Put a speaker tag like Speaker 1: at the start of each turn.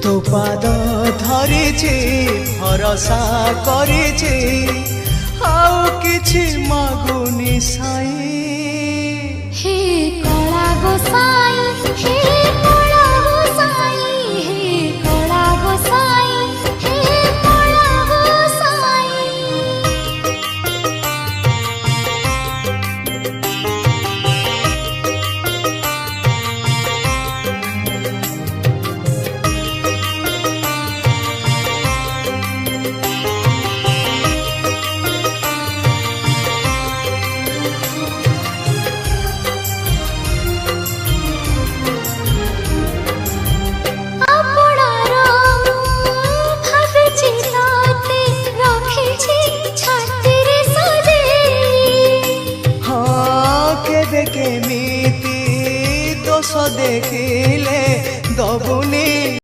Speaker 1: तो पाद धरिछि भरोसा करिछि आउ किछि मागुनी साई।
Speaker 2: हे कला गोसाई हे कला गोसाई हे कला गोसाई हे कला गोसाई।
Speaker 1: केमिति दोष देखिले दबुनी।